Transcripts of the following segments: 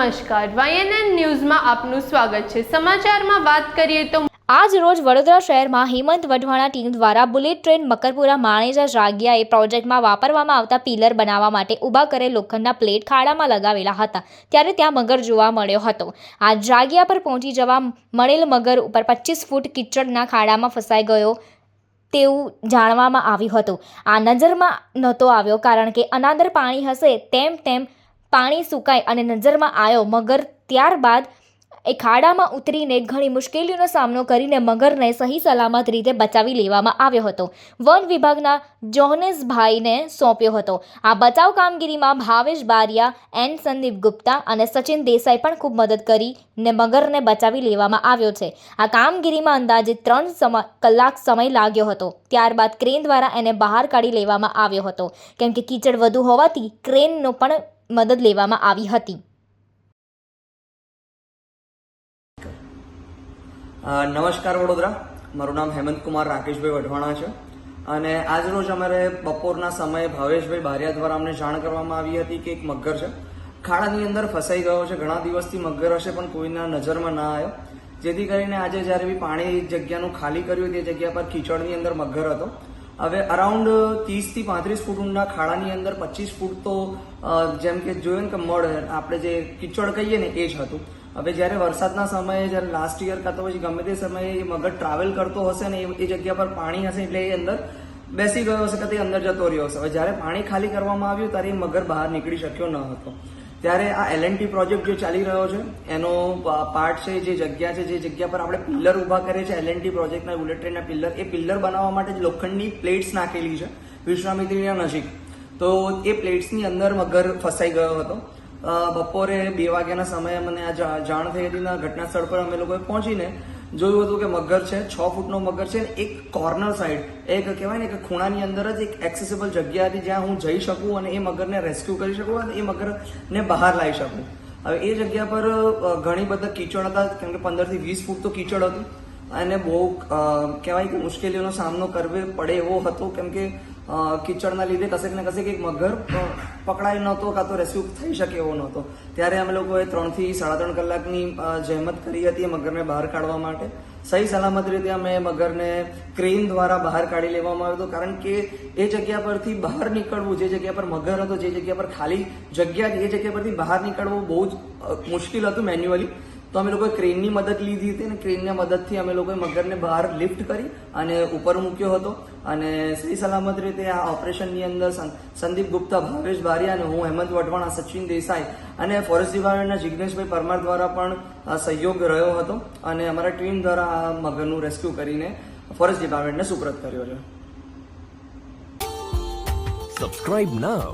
નમસ્કાર, YNN ન્યૂઝમાં આપનું સ્વાગત છે। સમાચારમાં વાત કરીએ તો આજ રોજ વડોદરા શહેરમાં હેમંત વઢવાણા ટીમ દ્વારા બુલેટ ટ્રેન મકરપુરા માણેજા જાગીયાએ પ્રોજેક્ટમાં વાપરવામાં આવતા પિલર બનાવવા માટે ઊભા કરેલ લોખંડના પ્લેટ ખાડામાં લગાવેલા હતા, ત્યારે ત્યાં મગર જોવા મળ્યો હતો। આ જાગીયા પર પહોંચી જવા મળેલ મગર ઉપર 25 ફૂટ કિચડના ખાડામાં ફસાઈ ગયો તેવું જાણવામાં આવ્યું હતું। આ નજરમાં નહોતો આવ્યો કારણ કે અનાદર પાણી હશે તેમ તેમ પાણી સુકાય અને નજરમાં આવ્યો મગર। ત્યારબાદ એ ખાડામાં ઉતરીને ઘણી મુશ્કેલીઓનો સામનો કરીને મગરને સહી સલામત રીતે બચાવી લેવામાં આવ્યો હતો। વન વિભાગના જોહનેશભાઈને સોંપ્યો હતો। આ બચાવ કામગીરીમાં ભાવેશ બારિયા, એન સંદીપ ગુપ્તા અને સચિન દેસાઈ પણ ખૂબ મદદ કરીને મગરને બચાવી લેવામાં આવ્યો છે। આ કામગીરીમાં અંદાજે 3 કલાક સમય લાગ્યો હતો। ત્યારબાદ ક્રેન દ્વારા એને બહાર કાઢી લેવામાં આવ્યો હતો, કેમ કે કીચડ વધુ હોવાથી ક્રેનનો પણ મદદ લેવામાં આવી હતી। નમસ્કાર વડોદરા, મારું નામ હેમંત કુમાર રાકેશભાઈ વઢવાણા છે અને આજ રોજ અમારે બપોરના સમયે ભાવેશભાઈ બારિયા દ્વારા અમને જાણ કરવામાં આવી હતી કે એક મગર છે ખાડાની અંદર ફસાઈ ગયો છે। ઘણા દિવસથી મગર હશે પણ કોઈના નજરમાં ના આવ્યો, જેથી કરીને આજે જ્યારે બી પાણી જગ્યાનું ખાલી કર્યું તે જગ્યા પર કીચડની અંદર મગર હતો। હવે અરાઉન્ડ 30 થી 35 ફૂટ ઊંડા ખાડાની અંદર 25 ફૂટ તો જેમ કે જોયું ને કે મડ આપણે જે કીચડ કહીએ ને એ જ હતું। હવે જ્યારે વરસાદના સમયે જ્યારે લાસ્ટ યર કાં તો પછી ગમે તે સમયે એ મગર ટ્રાવેલ કરતો હશે ને એ જગ્યા પર પાણી હશે એટલે એ અંદર બેસી ગયો હશે કે તે અંદર જતો રહ્યો હશે। હવે જ્યારે પાણી ખાલી કરવામાં આવ્યું ત્યારે એ મગર બહાર નીકળી શક્યો ન હતો। ત્યારે આ LNT પ્રોજેક્ટ જે ચાલી રહ્યો છે એનો પાર્ટ છે, જે જગ્યા છે, જે જગ્યા પર આપણે પિલ્લર ઊભા કરીએ છીએ LNT પ્રોજેક્ટના બુલેટ ટ્રેનના પિલ્લર, એ પિલ્લર બનાવવા માટે લોખંડની પ્લેટ્સ નાખેલી છે વિશ્વામિત્રીના નજીક। તો એ પ્લેટ્સની અંદર મગર ફસાઈ ગયો હતો। બપોરે 2 વાગ્યાના સમયે મને આ જાણ થઈ હતી। ઘટના સ્થળ પર અમે લોકોએ પહોંચીને જોયું હતું કે મગર છે, 6 ફૂટનો મગર છે। એક કોર્નર સાઈડ, એક કહેવાય ને કે ખૂણાની અંદર જ એક એક્સેસિબલ જગ્યા હતી જ્યાં હું જઈ શકું અને એ મગરને રેસ્ક્યુ કરી શકું અને એ મગરને બહાર લાવી શકું। હવે એ જગ્યા પર ઘણી બધા કીચડ હતા, કેમ કે 15 થી 20 ફૂટ તો કીચડ હતું અને બહુ કહેવાય કે મુશ્કેલીઓનો સામનો કરવો પડે એવો હતો, કેમ કે કીચડના લીધે કશેક ને કશેક એક મગર પકડાઈ નહોતો કાં તો રેસ્ક્યુ થઈ શકે એવો નહોતો। ત્યારે અમે લોકોએ 3 થી 3.5 કલાકની જહેમત કરી હતી મગરને બહાર કાઢવા માટે। સહી સલામત રીતે અમે મગરને ક્રેન દ્વારા બહાર કાઢી લેવામાં આવ્યો હતો, કારણ કે એ જગ્યા પરથી બહાર નીકળવું, જે જગ્યા પર મગર હતો, જે જગ્યા પર ખાલી જગ્યા હતી, એ જગ્યા પરથી બહાર નીકળવું બહુ જ મુશ્કેલ હતું મેન્યુઅલી। તો અમે લોકોએ ક્રેનની મદદ લીધી હતી અને ક્રેનની મદદથી અમે લોકોએ મગરને બહાર લિફ્ટ કરી અને ઉપર મૂક્યો હતો અને સહી સલામત રીતે આ ઓપરેશનની અંદર સંદીપ ગુપ્તા, ભાવેશ બારિયા અને હું હેમંત વઢવાણા, સચિન દેસાઈ અને ફોરેસ્ટ ડિપાર્ટમેન્ટના જિગ્નેશભાઈ પરમાર દ્વારા પણ સહયોગ રહ્યો હતો અને અમારા ટીમ દ્વારા આ મગરનું રેસ્ક્યુ કરીને ફોરેસ્ટ ડિપાર્ટમેન્ટને સુપ્રત કર્યો છે। Subscribe now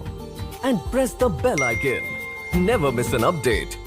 and press the bell icon. Never miss an update.